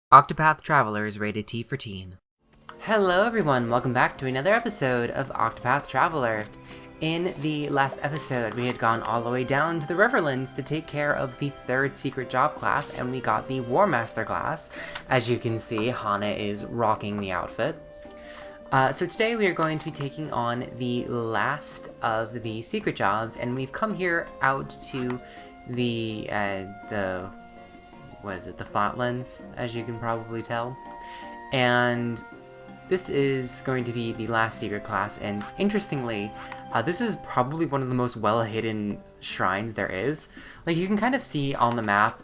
Octopath Traveler is rated T for teen. Hello everyone, welcome back to another episode of Octopath Traveler. In the last episode, we had gone all the way down to the Riverlands to take care of the third secret job class, and we got the War Master class. As you can see, Hana is rocking the outfit. So today we are going to be taking on the last of the secret jobs, and we've come here out to the Flatlands, as you can probably tell. And this is going to be the last secret class, and interestingly, this is probably one of the most well-hidden shrines there is. Like, you can kind of see on the map,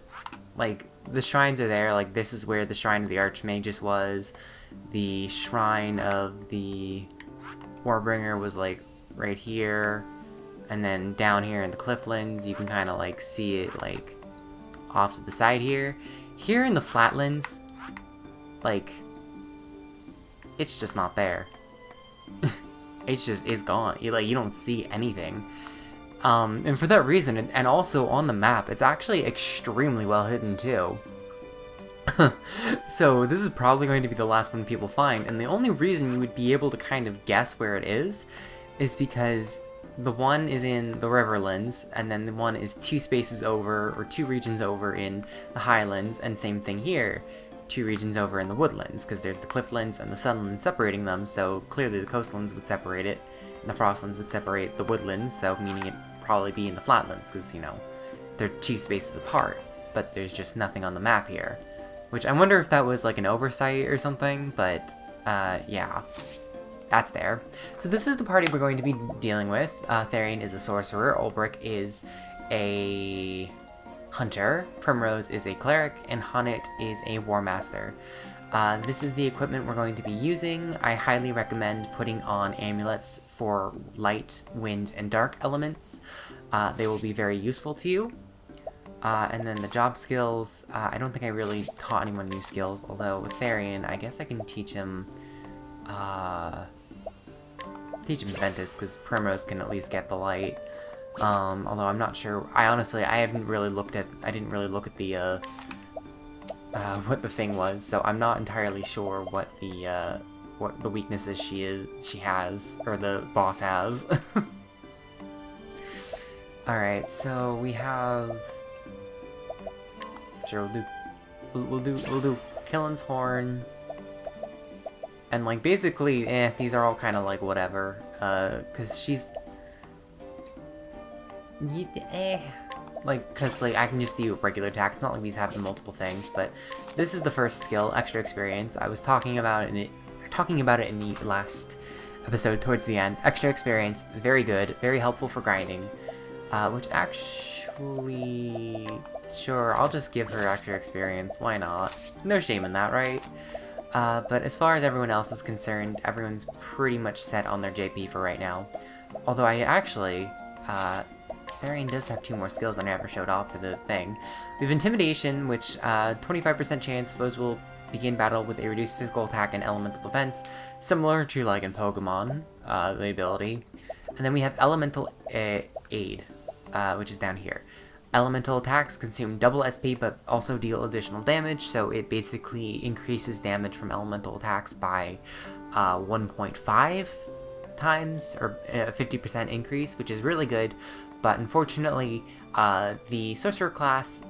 like, the shrines are there. Like, this is where the Shrine of the Archmagus was. The Shrine of the Warbringer was, like, right here. And then down here in the Clifflands, you can kind of, like, see it, like, off to the side here. Here in the Flatlands, like, it's just not there. It's gone. You don't see anything. And for that reason, and also on the map, it's actually extremely well hidden too. So this is probably going to be the last one people find, and the only reason you would be able to kind of guess where it is because the one is in the Riverlands, and then the one is two spaces over, or two regions over in the Highlands, and same thing here, two regions over in the Woodlands, because there's the Clifflands and the Sunlands separating them, so clearly the Coastlands would separate it, and the Frostlands would separate the Woodlands, so meaning it'd probably be in the Flatlands, because, you know, they're two spaces apart, but there's just nothing on the map here. Which I wonder if that was like an oversight or something, but yeah. That's there. So this is the party we're going to be dealing with. Therian is a sorcerer, Ulbrich is a hunter, Primrose is a cleric, and Hunnet is a war master. This is the equipment we're going to be using. I highly recommend putting on amulets for light, wind, and dark elements. They will be very useful to you. And then the job skills, I don't think I really taught anyone new skills, although with Therian, I guess I can teach him Ventus, because Primrose can at least get the light. Although I'm not sure, I didn't really look at the, what the thing was, so I'm not entirely sure what the weaknesses she has, or the boss has. Alright, so we have... Sure, we'll do Killen's Horn. And, like, basically, these are all kind of, like, whatever, because she's... Like, because, like, I can just do regular attack. It's not like these have multiple things, but this is the first skill, extra experience. I was talking about it in the last episode towards the end. Extra experience, very good, very helpful for grinding, which actually... Sure, I'll just give her extra experience, why not? No shame in that, right? But as far as everyone else is concerned, everyone's pretty much set on their JP for right now. Although I actually, Therian does have 2 more skills than I ever showed off for the thing. We have Intimidation, which, 25% chance foes will begin battle with a reduced physical attack and elemental defense, similar to, like, in Pokemon, the ability. And then we have Elemental Aid, which is down here. Elemental attacks consume double SP, but also deal additional damage, so it basically increases damage from elemental attacks by 1.5 times, or a 50% increase, which is really good, but unfortunately, the sorcerer class,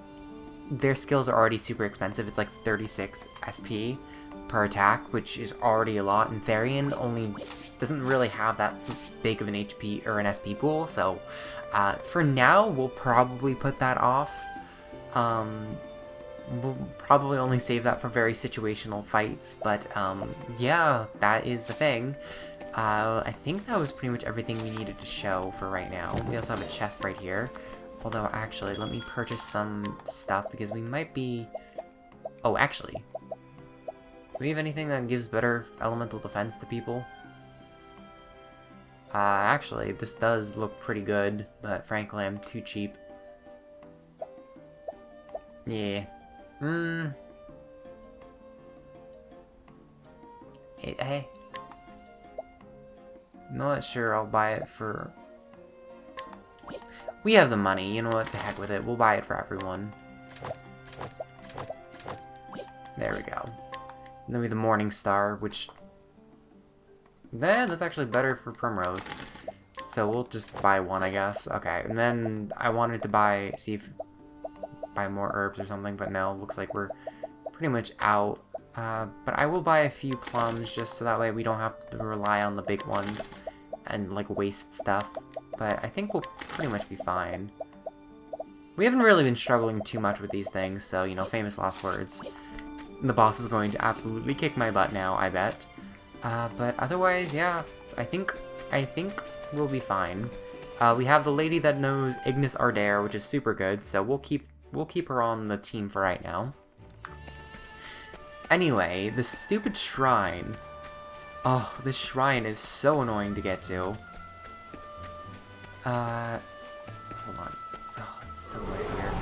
their skills are already super expensive. It's like 36 SP per attack, which is already a lot, and Therian only doesn't really have that big of an HP or an SP pool, so for now, we'll probably put that off. We'll probably only save that for very situational fights, but yeah, that is the thing. I think that was pretty much everything we needed to show for right now. We also have a chest right here. Although, actually, let me purchase some stuff, because we might be... Oh, actually. Do we have anything that gives better elemental defense to people? Actually, this does look pretty good, but frankly, I'm too cheap. Yeah. Hey. Not sure I'll buy it for... We have the money, you know what, the heck with it, we'll buy it for everyone. There we go. And then we have the Morning Star, which... that's actually better for Primrose. So we'll just buy one, I guess. Okay, and then I wanted to buy more herbs or something, but no, looks like we're pretty much out. But I will buy a few plums just so that way we don't have to rely on the big ones and like waste stuff. But I think we'll pretty much be fine. We haven't really been struggling too much with these things, so, you know, famous last words. The boss is going to absolutely kick my butt now, I bet. But otherwise, yeah, I think we'll be fine. We have the lady that knows Ignis Ardare, which is super good, so we'll keep her on the team for right now. Anyway, the stupid shrine. Oh, this shrine is so annoying to get to. Hold on. Oh, it's so right here.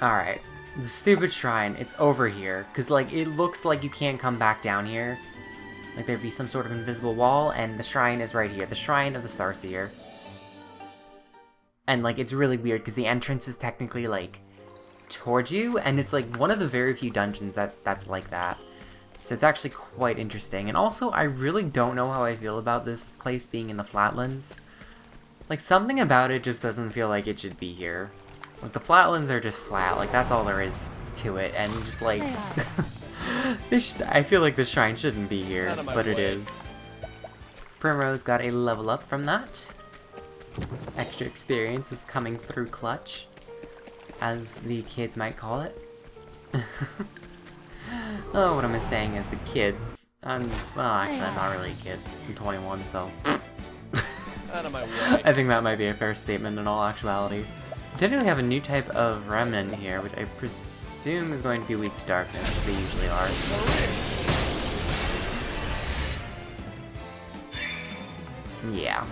Alright. The stupid shrine, it's over here. Because, like, it looks like you can't come back down here. Like, there'd be some sort of invisible wall, and the shrine is right here. The Shrine of the Starseer. And, like, it's really weird, because the entrance is technically, like, towards you, and it's, like, one of the very few dungeons that's like that. So it's actually quite interesting. And also, I really don't know how I feel about this place being in the Flatlands. Like, something about it just doesn't feel like it should be here. Like, the Flatlands are just flat, like, that's all there is to it, and just, like... I feel like this shrine shouldn't be here, but it is. Primrose got a level up from that. Extra experience is coming through clutch, as the kids might call it. Oh, what am I saying is the kids. Well, actually, I'm not really kids. I'm 21, so... Out of my way. I think that might be a fair statement in all actuality. We technically have a new type of remnant here, which I presume is going to be weak to darkness, as they usually are. Yeah.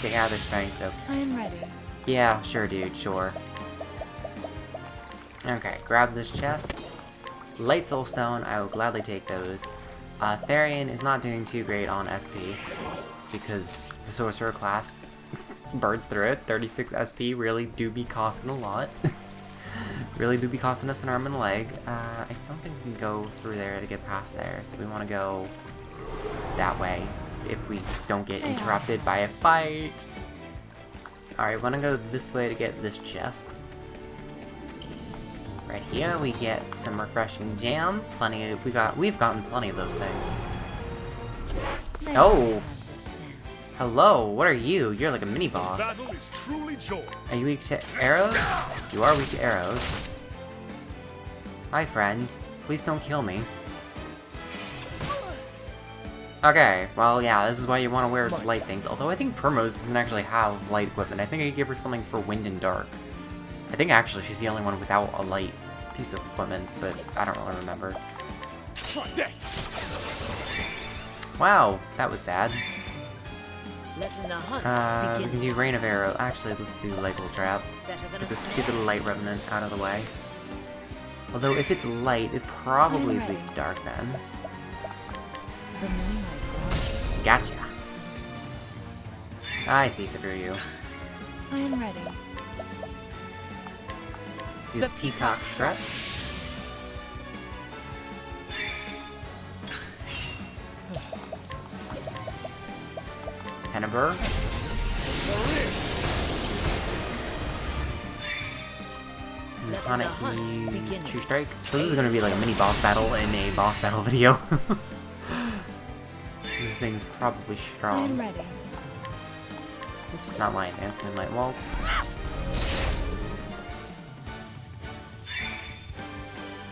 They gather strength, though. I'm ready. Yeah, sure, dude, sure. Okay, grab this chest. Light Soul Stone, I will gladly take those. Therian is not doing too great on SP, because the Sorcerer class birds through it. 36 SP really do be costing a lot. Really do be costing us an arm and a leg. I don't think we can go through there to get past there, so we want to go that way if we don't get interrupted by a fight. Alright, we want to go this way to get this chest. Right here we get some refreshing jam. We've gotten plenty of those things. Oh! Hello, what are you? You're like a mini boss. Battle is truly joy. Are you weak to arrows? You are weak to arrows. Hi, friend. Please don't kill me. Okay, well, yeah, this is why you want to wear light things. Although I think Primrose doesn't actually have light equipment. I think I could give her something for wind and dark. I think actually she's the only one without a light piece of equipment, but I don't really remember. Try this. Wow, that was sad. Letting the hunt We can begin. do Rain of Arrow. Actually, let's do Lightful Trap. Better than Get a the snake. stupid light remnant out of the way. Although if it's light, it probably is weak to dark then. The moonlight watches. Gotcha. I see through you. I am ready. Do the peacock strut. Hannibal. And Sonic use True Strike. So this is going to be like a mini boss battle in a boss battle video. This thing's probably I am strong. ready. Oops, not my advanced Moonlight Waltz.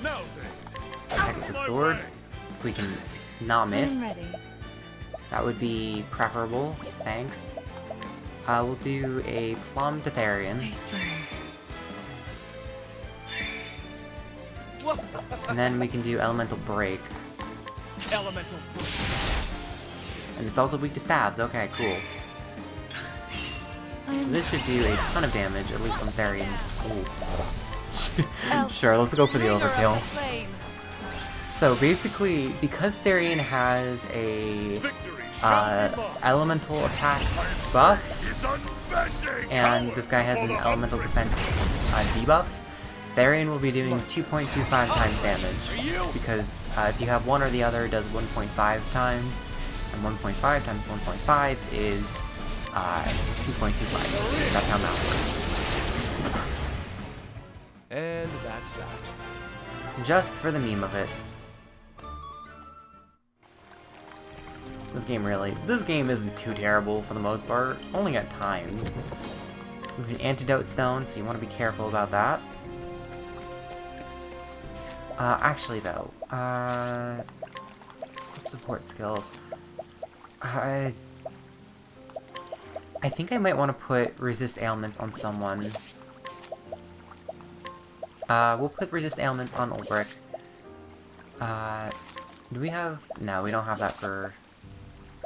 Now then. Attack with the sword. If we can not I am miss, ready. that would be preferable. Thanks. We'll do a Plum to Therian. Stay strong. And then we can do Elemental Break. Elemental. And it's also weak to stabs. Okay, cool. I So am this should do a ton of damage, at least on Therian's. Ooh. Sure, let's go for the overkill. flame. So basically, because Therian has a Victory shall be mine. elemental attack buff, Is unbending and power this guy has for an the elemental helpless. defense debuff, Therian will be doing 2.25 times damage, because if you have one or the other, it does 1.5 times, and 1.5 times 1.5 is 2.25. That's how math works. And that's that. Just for the meme of it. This game isn't too terrible for the most part, only at times. We have an antidote stone, so you want to be careful about that. Actually though, support skills. I think I might want to put resist ailments on someone. We'll put resist ailment on Ulbrich. Do we have... No, we don't have that for...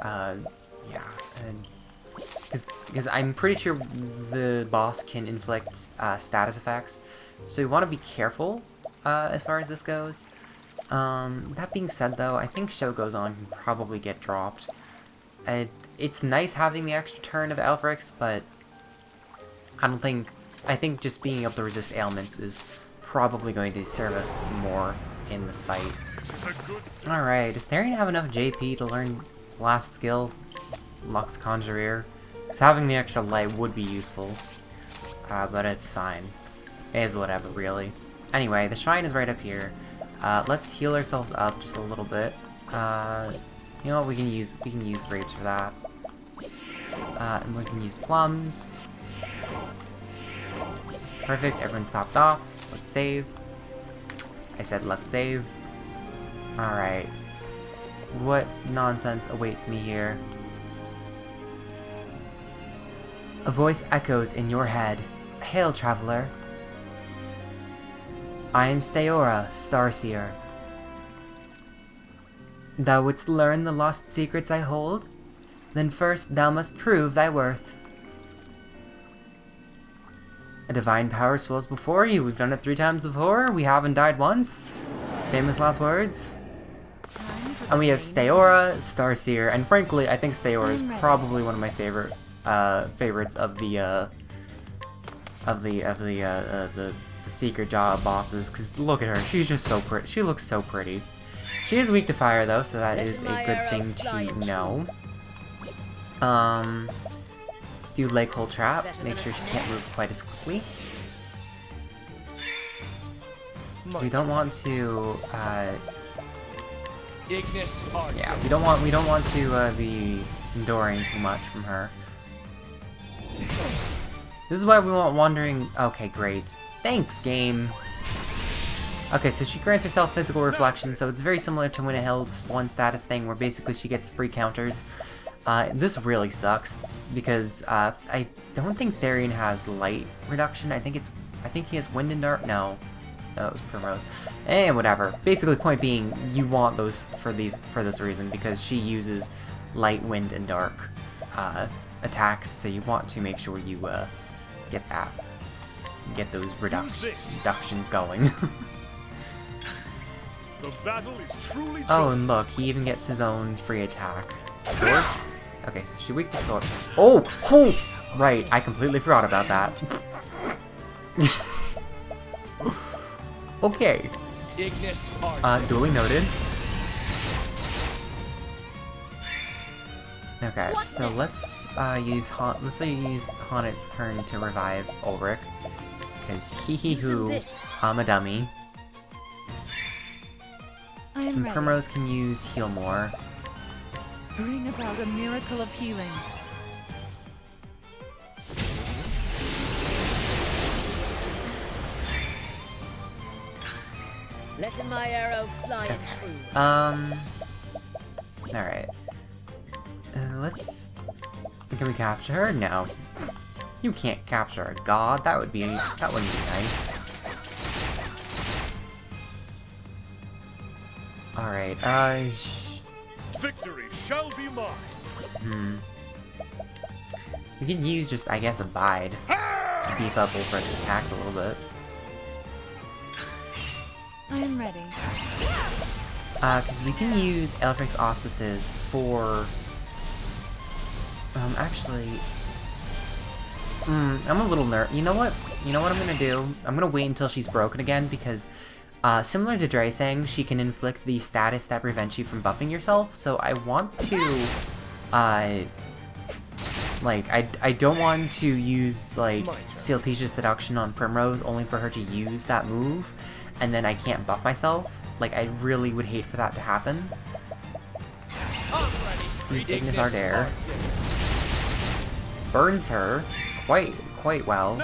yeah. Because I'm pretty sure the boss can inflict status effects. So you want to be careful as far as this goes. That being said though, I think Shogo's-on can probably get dropped. It's nice having the extra turn of Elfrix, but I think just being able to resist ailments is probably going to serve us more in this fight. Alright, does Therian have enough JP to learn the last skill, Lux Conjurer? Because having the extra light would be useful, but it's fine. It is whatever, really. Anyway, the shrine is right up here. Let's heal ourselves up just a little bit. You know what, we can use grapes for that. And we can use plums. Perfect, everyone's topped off. Let's save. I said let's save. Alright. What nonsense awaits me here? A voice echoes in your head. Hail, traveler. I am Steora, Starseer. Thou wouldst learn the lost secrets I hold? Then first thou must prove thy worth. A divine power swells before you. We've done it 3 times before. We haven't died once. Famous last words. And we have Steora, Starseer, and frankly, I think Steora is probably one of my favorites of the secret job bosses. Cause look at her, she's just so pretty. She looks so pretty. She is weak to fire though, so that is a good thing to know. Do leg hole trap. Make sure she can't move quite as quickly. We don't want to. Yeah, we don't want to be enduring too much from her. This is why we want wandering. Okay, great. Thanks, game. Okay, so she grants herself physical reflection, so it's very similar to Winahild's one status thing, where basically she gets free counters. This really sucks because I don't think Therian has light reduction. I think he has wind and dark. No, that was Primrose. Whatever. Basically, point being, you want those for this reason because she uses light, wind, and dark attacks. So you want to make sure you get that, get those reductions going. The battle is truly Oh, and look, he even gets his own free attack. Sword? Okay, so she's weak to sword. Oh! Right, I completely forgot about that. Okay. Duly noted. Okay, so let's use Honnet's turn to revive Ulrich. Because hee-hee-hoo, I'm a dummy. And Primrose can use Heal More. Bring about a miracle of healing. Let my arrow fly true. Alright. Can we capture her? No. You can't capture a god. That wouldn't be nice. Alright, victory shall be mine. We can use just, I guess, Abide to beef up Ulfric's attacks a little bit. I am ready. Because we can use Elfric's Auspices for... actually... I'm a little You know what? you know what I'm gonna do? I'm gonna wait until she's broken again, because similar to Dre saying, she can inflict the status that prevents you from buffing yourself, so I want to, like, I don't want to use, like, Sealticia's Seduction on Primrose only for her to use that move, and then I can't buff myself. Like, I really would hate for that to happen. Use Ignis Ardere. Burns her quite well.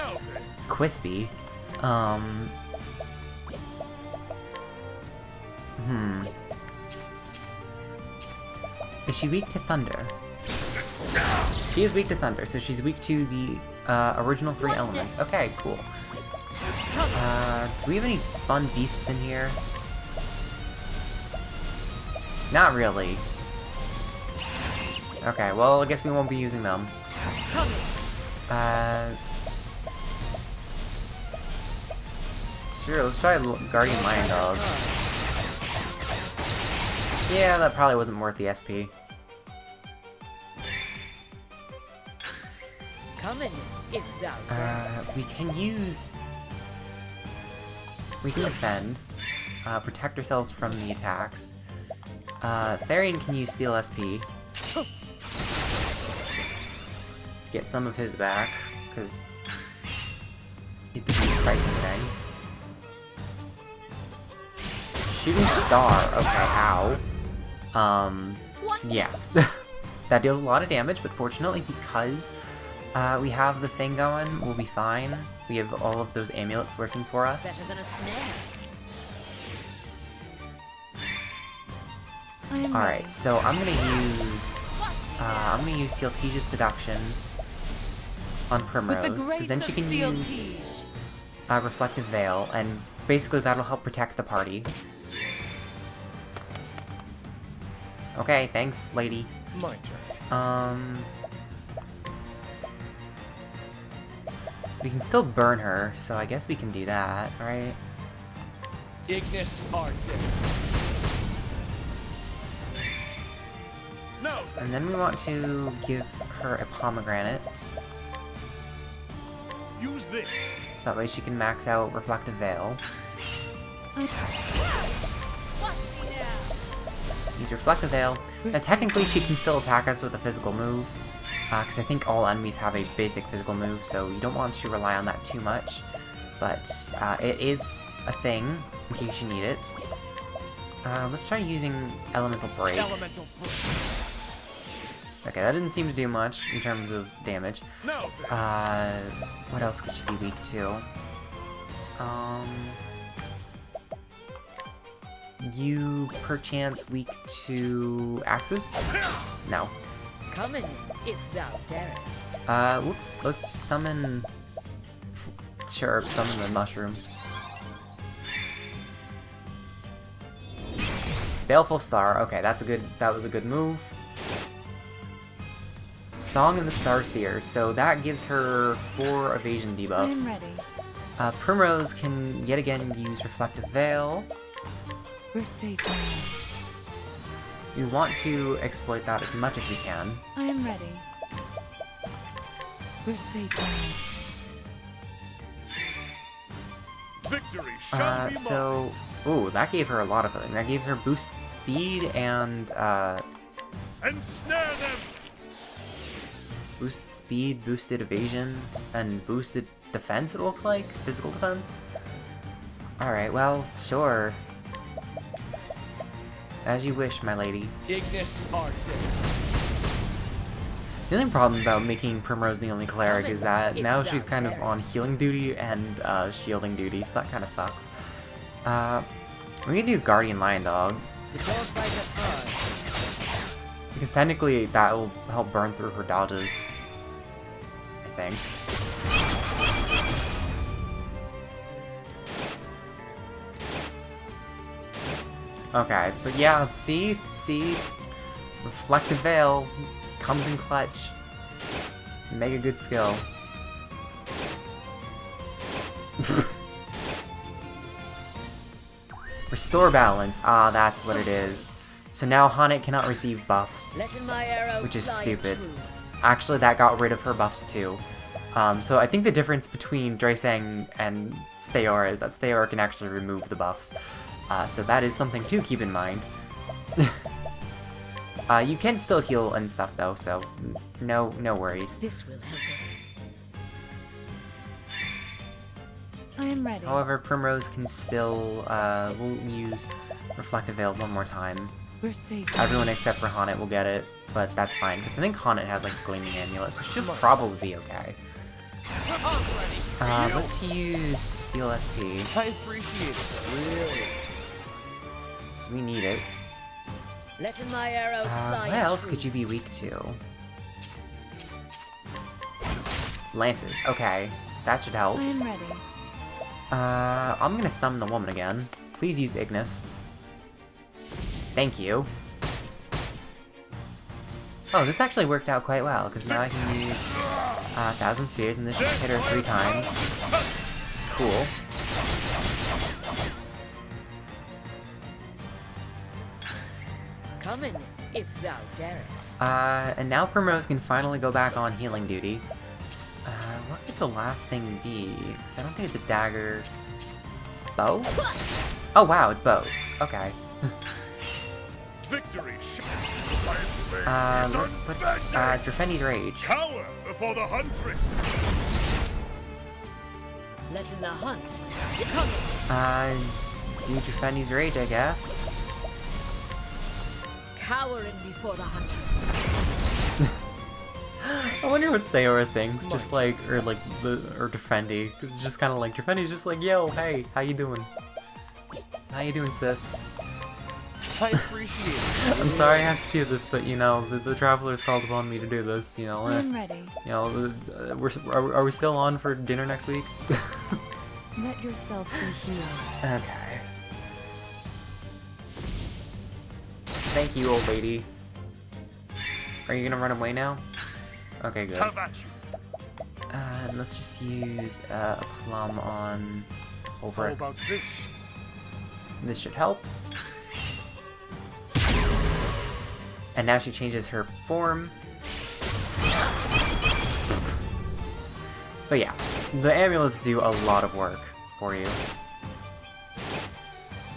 Quispy. Is she weak to thunder? She is weak to thunder, so she's weak to the original 3 elements. Okay, cool. Do we have any fun beasts in here? Not really. Okay, well, I guess we won't be using them. Sure, let's try Guardian Lion Dog. Yeah, that probably wasn't worth the SP. We can use... We can defend, protect ourselves from the attacks. Therian can use Steel SP. Get some of his back, because it did the pricing thing. Shooting Star, okay, ow. Yeah. That deals a lot of damage, but fortunately, because we have the thing going, we'll be fine. We have all of those amulets working for us. Better than a snare. Alright, so I'm gonna use Sealticia's Seduction on Primrose, because then she can use Reflective Veil, and basically that'll help protect the party. Okay, thanks, lady. My turn. We can still burn her, so I guess we can do that, right? Ignis Ardere. No. And then we want to give her a pomegranate, Use this. so that way she can max out Reflective Veil. Use Reflective Veil. Now technically she can still attack us with a physical move, because I think all enemies have a basic physical move, so you don't want to rely on that too much. But it is a thing, in case you need it. Let's try using Elemental Break. Elemental Break. Okay, that didn't seem to do much in terms of damage. No. What else could she be weak to? You perchance weak to axes? No. Come in, if thou darest. Whoops. Let's summon. Sure, summon the mushroom. Baleful Star. Okay, that was a good move. Song of the Starseer. So that gives her 4 evasion debuffs. I'm ready. Primrose can yet again use Reflective Veil. We're safe now. We want to exploit that as much as we can. I am ready. We're safe now. Victory shall be mine. Ooh, that gave her a lot of healing. That gave her boosted speed and, Ensnare them. boosted speed, boosted evasion, and boosted defense, it looks like? Physical defense? Alright, well, sure. As you wish, my lady. Ignis Ardere. The only problem about making Primrose the only cleric is that now she's kind of on healing duty and shielding duty, so that kind of sucks. We can do Guardian Lion Dog, because technically that will help burn through her dodges, I think. Okay, but yeah, see? Reflective Veil comes in clutch. Mega good skill. Restore balance. Ah, that's what it is. So now Haunted cannot receive buffs, which is stupid. Actually, that got rid of her buffs too. So I think the difference between Dreisang and Starseer is that Starseer can actually remove the buffs. So that is something to keep in mind. You can still heal and stuff though, so no worries. This will help us. I am ready. However, Primrose can still, we'll use Reflective Veil one more time. We're safe. Everyone except for Haunted will get it, but that's fine, because I think Haunted has like Gleaming Amulet, so it should probably be okay. Let's use Steel SP. I appreciate it. Really. So we need it. Letting my arrow fly. What else could you be weak to? Lances. Okay, that should help. I am ready. I'm gonna summon the woman again. Please use Ignis. Thank you. Oh, this actually worked out quite well, because now I can use 1,000 Spears, and this should hit her 3 times. Cool. Come in, if thou darest. And now Primrose can finally go back on healing duty. What could the last thing be? Because I don't think it's a dagger. Bow? Oh wow, it's bows. Okay. Victory. Drafendi's Rage. Cower before the huntress. Letting the hunt. Come. Do Drafendi's Rage, I guess. Cowering before the huntress. I wonder what Sayora thinks, just like, or Drafendi, because it's just kind of like, Drafendi's just like, yo, hey, how you doing? How you doing, sis? I appreciate it. I'm sorry I have to do this, but you know, the Travelers called upon me to do this, you know. I'm ready. You know, are we still on for dinner next week? Let yourself be healed. Okay. Thank you, old lady. Are you gonna run away now? Okay, good. Have at you. And let's just use a plum on How Ulbrich. about this? This should help. And now she changes her form. But yeah, the amulets do a lot of work for you.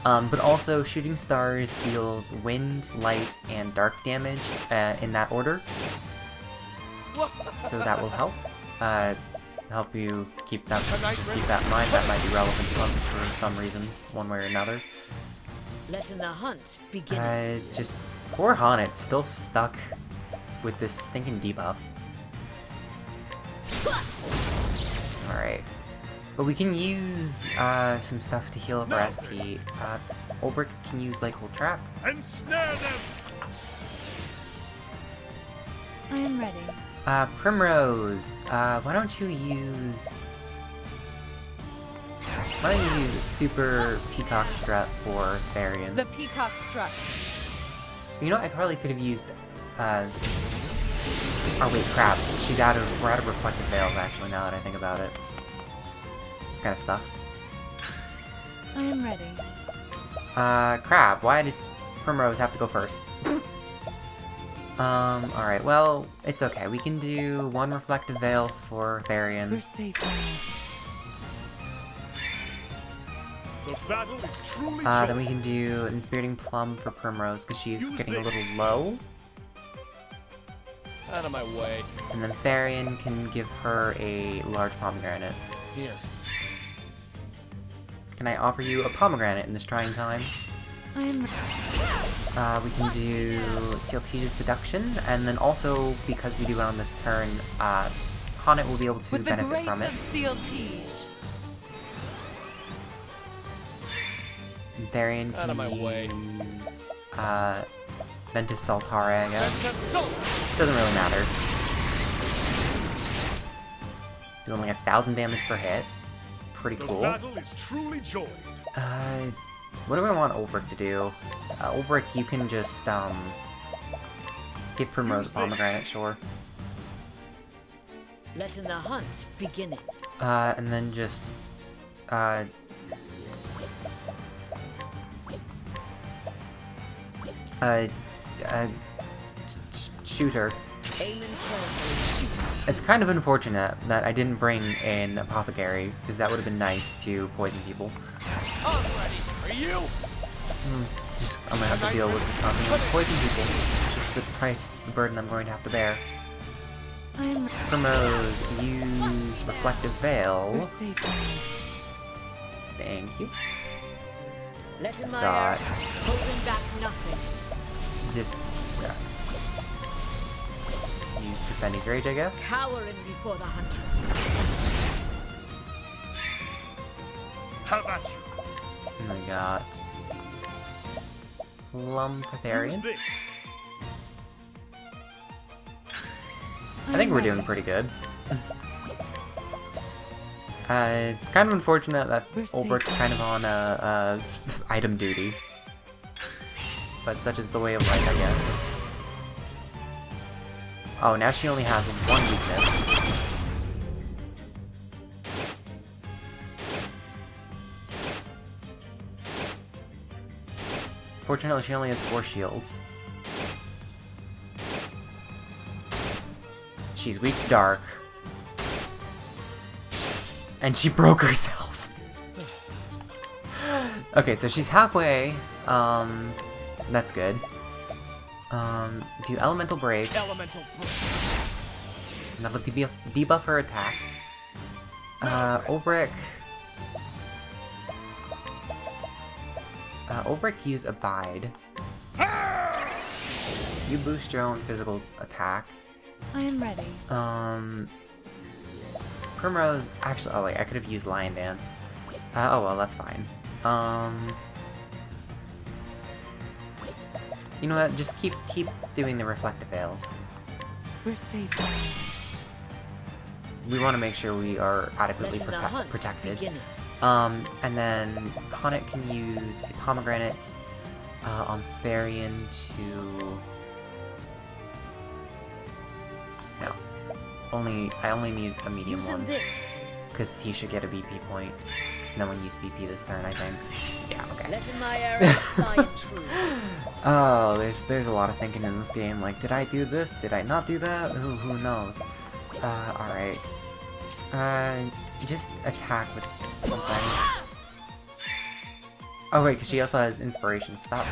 But also, shooting stars deals wind, light, and dark damage in that order. So that will help. Help you keep that, just keep that in mind. That might be relevant for some reason, one way or another. Letting the hunt begin. Just poor Haunted, still stuck with this stinking debuff. Alright. But we can use some stuff to heal up our SP. Ulbrich can use like Hold Trap. And snare them. I am ready. Primrose, why don't you use... Why don't you use a super Peacock Strut for Varian? The Peacock Strut. You know, I probably could have used, oh wait, crap. We're out of Reflective Veils, actually, now that I think about it. This kinda sucks. I am ready. Crap, why did Primrose have to go first? Alright, well, it's okay. We can do 1 Reflective Veil for Varian. We're safe now. The battle is truly Then we can do an Inspiriting Plum for Primrose, because she's getting a little low. out of my way. And then Varian can give her a large pomegranate. Here. Can I offer you a pomegranate in this trying time? I am ready. We can do Sealtesia's Seduction, and then also, because we do it on this turn, Haunted will be able to With the benefit grace from it. of Sealtige. Varian Out of can my way. use Ventus Saltare, I guess. That's Doesn't really matter. Doing like 1,000 damage per hit. It's pretty the cool. battle is truly joined. What do I want Ulbrich to do? Ulbrich, you can just give Primrose Use this. pomegranate, sure. Letting the hunt beginning. And then just shoot her. Aim and carefully shoot. It's kind of unfortunate that I didn't bring an apothecary, because that would have been nice to poison people. I'm ready. Are you? I'm gonna have to deal with just not being able to poison people. It's just the price, the burden I'm going to have to bear. Primrose, use Reflective Veil. We're safe now. Thank you. Let in my Got- arrows, holding back nothing. Just use Defendi's Rage, I guess. Cowering before the huntress. How about you? And we got Plum Use Catharian. this. I think we're doing pretty good. It's kind of unfortunate that We're safe Ulbricht's now. kind of on item duty. But such is the way of life, I guess. Oh, now she only has one weakness. Fortunately, she only has 4 shields. She's weak to dark. And she broke herself. Okay, so she's halfway. That's good. Do Elemental Break. Elemental break. That'll debuff her attack. Ulbrich. Ulbrich, use Abide. You boost your own physical attack. I am ready. Primrose, actually, oh wait, I could have used Lion Dance. Oh well, that's fine. You know what? Just keep doing the Reflective Veils. We're safe now. We want to make sure we are adequately Let in the hunt protected. beginning. And then Honnet can use a Pomegranate on Therian to... No. I only need a medium Using one. this. Because he should get a BP point. Because no one used BP this turn, I think. Yeah, okay. Let in my arrows fly and true. Oh, there's a lot of thinking in this game. Like, did I do this? Did I not do that? Who knows? Alright. Just attack with something. Oh wait, because she also has inspiration, so that will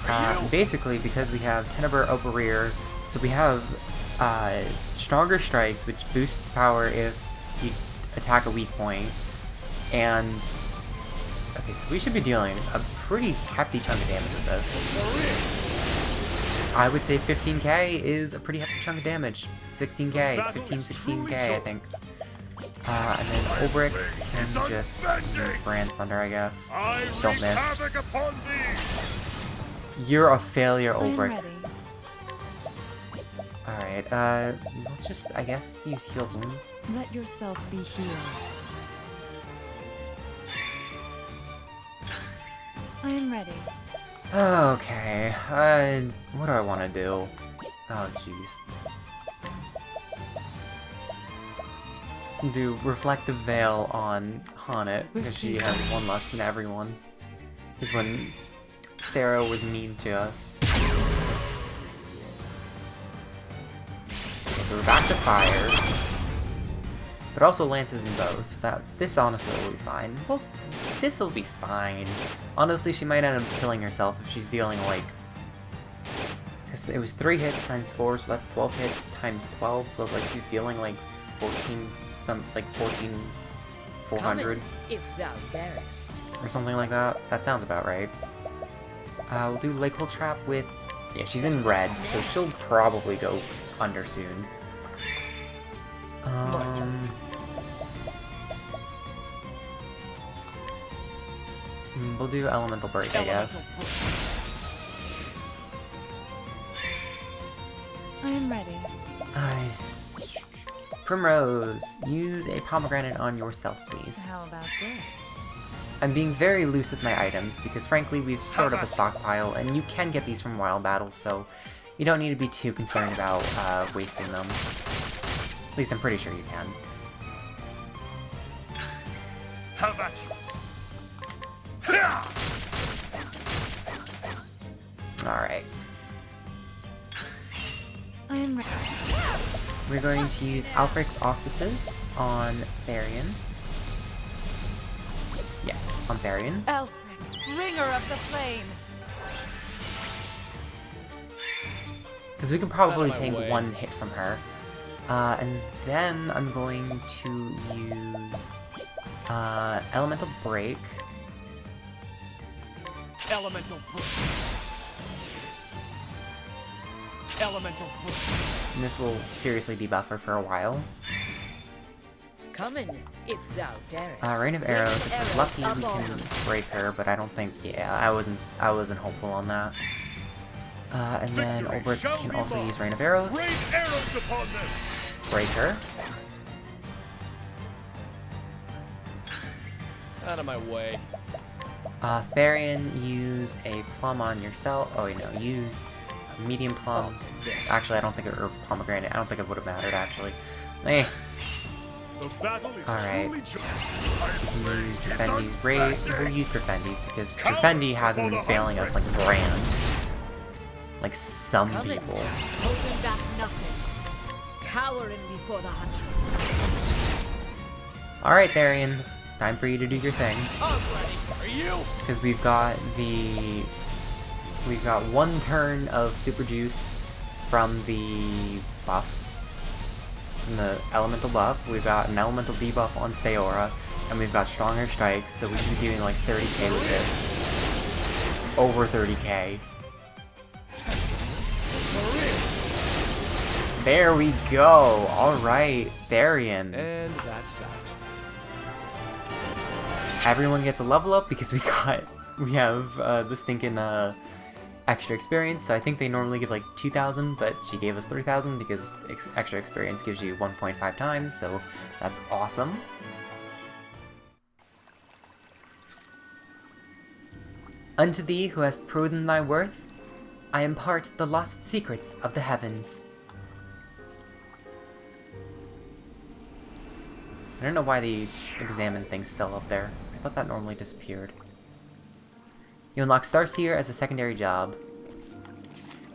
help. Basically, because we have Tenebre Opareer, so we have Stronger Strikes, which boosts power if you attack a weak point, and... Okay, so we should be dealing a pretty hefty chunk of damage with this. I would say 15k is a pretty hefty chunk of damage. 16k, 15, 16k, I think. And then Ulbrich can just use Brand's Thunder, I guess. Don't miss. Havoc upon thee. You're a failure, I'm Ulbrich. ready. Alright, let's just, I guess, use Heal Wounds. Let yourself be healed. I am ready. Okay, what do I want to do? Oh, jeez. Do Reflective Veil on Honnet, because she has one less than everyone. Is when Starseer was mean to us. Okay, so we're back to fire. But also lances and bows. This honestly will be fine. Well, this will be fine. Honestly, she might end up killing herself if she's dealing like... Because it was 3 hits times 4, so that's 12 hits times 12, so like she's dealing like 14,400 If thou darest. or something like that. That sounds about right. We'll do Lake Hole Trap with... Yeah, she's in red, so she'll probably go under soon. We'll do Elemental Break, I guess. I am ready. Primrose, use a pomegranate on yourself, please. How about this? I'm being very loose with my items because frankly we've sort of a stockpile and you can get these from wild battles, so you don't need to be too concerned about wasting them. At least I'm pretty sure you can. How about you? Alright. I am ready. We're going to use Alfric's Auspices on Therian. Yes, on Therian. Elfric, bringer of the flame. Because we can probably Out of my take way. one hit from her. And then I'm going to use Elemental Break. Elemental break. Elemental break. And this will seriously debuff her for a while. Come in, if thou darest. Rain of Arrows. If Arrows we're lucky, we upon can them. break her, but I don't think. Yeah, I wasn't hopeful on that. And then Victory Ulbrich shall can be also mine. use Rain of Arrows. Rain arrows upon them. Break her. Out of my way. Therian, use a plum on yourself. Oh wait, no, use a medium plum. This. Actually, I don't think it, or pomegranate. I don't think it would have mattered actually. Eh. The battle is Alright. truly joined. We can use Drifendi's Raid. We'll use Drifendi's because Drifendi hasn't been failing us like grand. Like some Come in, people. holding back nothing. Cowering before the huntress. Alright, Therian. Time for you to do your thing. I'm ready. Are you? Because we've got one turn of Super Juice from the buff. From the elemental buff. We've got an elemental debuff on Steora. And we've got stronger strikes, so we should be doing like 30k with this. Over 30k. There we go! Alright, Therian. And that's that. Everyone gets a level up because we have the stinking extra experience. So I think they normally give like 2,000, but she gave us 3,000 because extra experience gives you 1.5 times. So that's awesome. Unto thee who hast proven thy worth, I impart the lost secrets of the heavens. I don't know why the examine thing's still up there. I thought that normally disappeared. You unlock Starseer as a secondary job.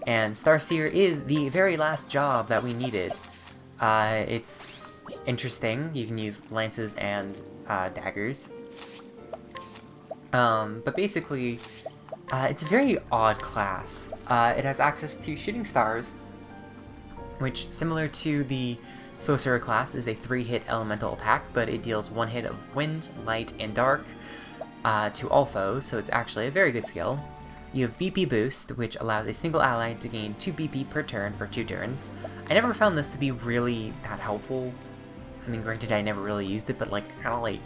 And Starseer is the very last job that we needed. It's interesting. You can use lances and daggers. But basically, it's a very odd class. It has access to shooting stars, which, similar to the Sorcerer class, is a 3-hit elemental attack, but it deals 1 hit of wind, light, and dark to all foes, so it's actually a very good skill. You have BP Boost, which allows a single ally to gain 2 BP per turn for 2 turns. I never found this to be really that helpful. I mean, granted, I never really used it, but like, kind of like,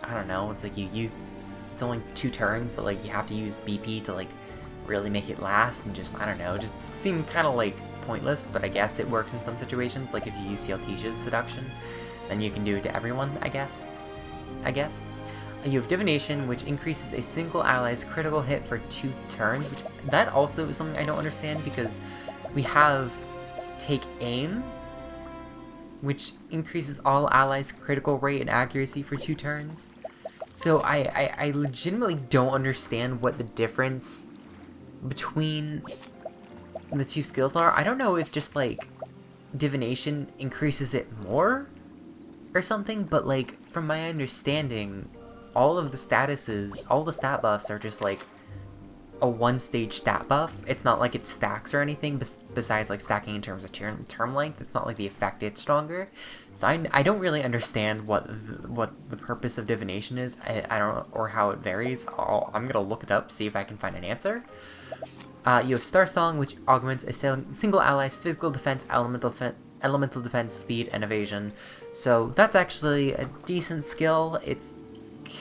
I don't know, it's like it's only 2 turns, so like, you have to use BP to like, really make it last, and just, I don't know, just seemed kind of like, pointless, but I guess it works in some situations, like if you use Sealtesia's Seduction, then you can do it to everyone, I guess. You have Divination, which increases a single ally's critical hit for 2 turns, which that also is something I don't understand, because we have Take Aim, which increases all allies' critical rate and accuracy for 2 turns. So I legitimately don't understand what the difference between the 2 skills are. I don't know if just like Divination increases it more or something, but like from my understanding, all of the statuses, all the stat buffs are just like a 1-stage stat buff. It's not like it stacks or anything besides like stacking in terms of term length. It's not like the effect gets stronger. So I don't really understand what the purpose of Divination is. I don't, or how it varies. I'm gonna look it up, see if I can find an answer. You have Star Song, which augments a single ally's physical defense, elemental defense, speed, and evasion. So that's actually a decent skill. It's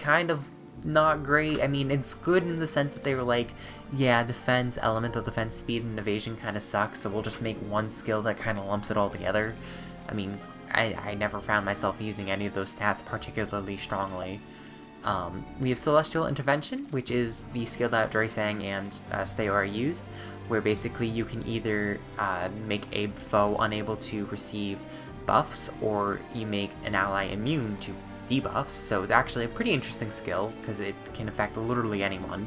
kind of not great. I mean, it's good in the sense that they were like, yeah, defense, elemental defense, speed, and evasion kind of suck, so we'll just make one skill that kind of lumps it all together. I mean, I never found myself using any of those stats particularly strongly. We have Celestial Intervention, which is the skill that Draysang and Steora used, where basically you can either make a foe unable to receive buffs, or you make an ally immune to debuffs, so it's actually a pretty interesting skill, because it can affect literally anyone,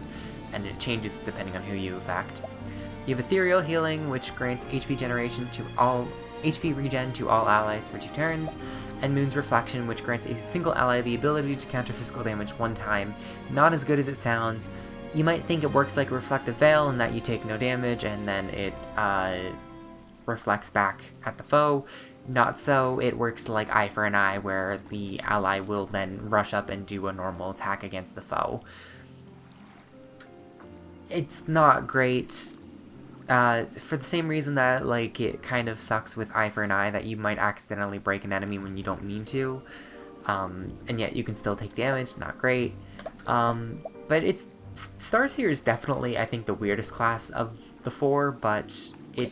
and it changes depending on who you affect. You have Ethereal Healing, which grants HP regen to all allies for 2 turns, and Moon's Reflection, which grants a single ally the ability to counter physical damage 1 time. Not as good as it sounds. You might think it works like a Reflective Veil in that you take no damage and then it reflects back at the foe. Not so. It works like Eye for an Eye, where the ally will then rush up and do a normal attack against the foe. It's not great. For the same reason that, like, it kind of sucks with Eye for an Eye, that you might accidentally break an enemy when you don't mean to, and yet you can still take damage. Not great. But Starseer is definitely, I think, the weirdest class of the 4, but it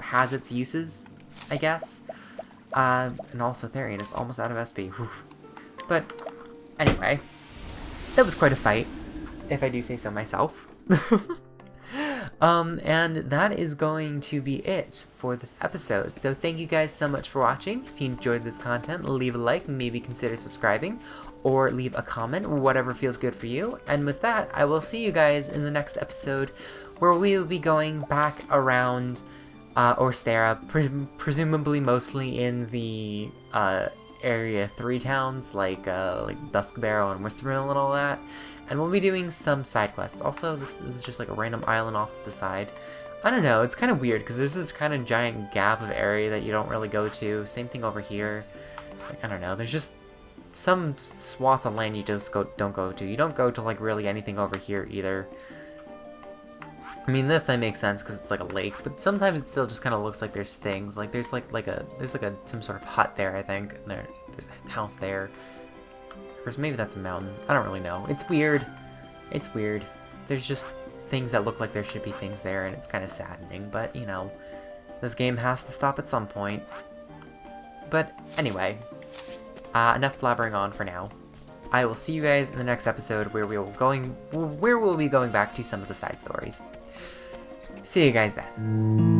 has its uses, I guess. And also Therian is almost out of SP. Whew. But anyway, that was quite a fight, if I do say so myself. And that is going to be it for this episode. So thank you guys so much for watching. If you enjoyed this content, leave a like, maybe consider subscribing, or leave a comment, whatever feels good for you. And with that, I will see you guys in the next episode, where we will be going back around Orsterra, presumably mostly in the Area 3 towns, like Duskbarrow and Whispermill and all that. And we'll be doing some side quests. Also, this is just like a random island off to the side. I don't know, it's kind of weird, because there's this kind of giant gap of area that you don't really go to. Same thing over here. Like, I don't know, there's just some swaths of land you just don't go to. You don't go to, like, really anything over here either. I mean, this I make sense because it's like a lake, but sometimes it still just kind of looks like there's things. Like there's some sort of hut there, I think. And there's a house there. Or maybe that's a mountain. I don't really know. It's weird. It's weird. There's just things that look like there should be things there, and it's kind of saddening. But you know, this game has to stop at some point. But anyway, enough blabbering on for now. I will see you guys in the next episode where we'll be going back to some of the side stories. See you guys then.